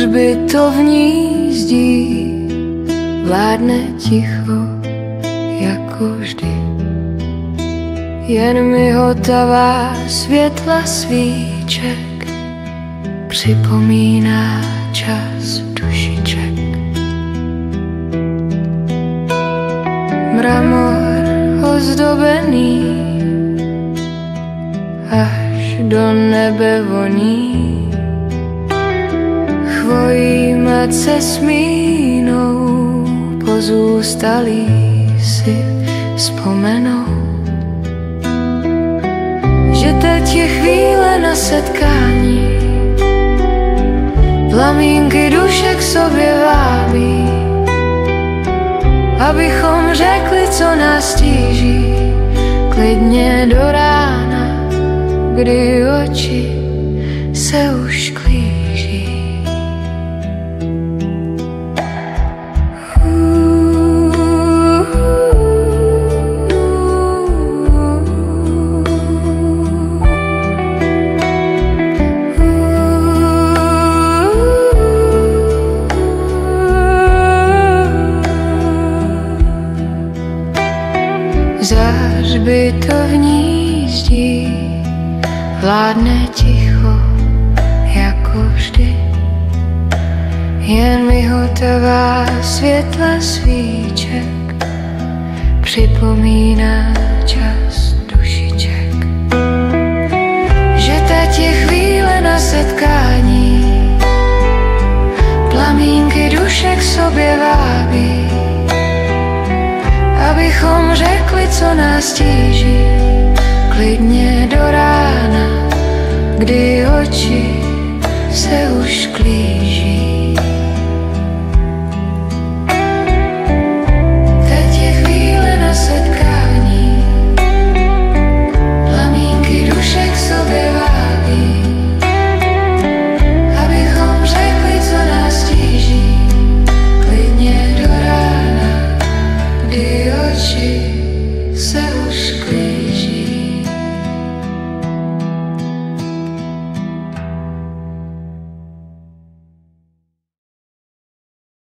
hřbitovní zdí vládne ticho jako vždy. Jen mihotavá světla svíček připomíná čas dušiček. Mramor ozdobený až do nebe voní, chvojí se smínou, pozůstalí si vzpomenou, že teď je chvíle na setkání, plamínky duše k sobě vábí, abychom řekli, co nás tíží, klidně do rána, kdy oči se už klíží. Za hřbitovní zdí vládne ticho jako vždy. Jen mihotavá světla svíček připomíná čas dušiček. Že teď je chvíle na setkání, plamínky duše k sobě vábí, abychom řekli, co nás tíží, klidně do rána, kdy oči se už klí.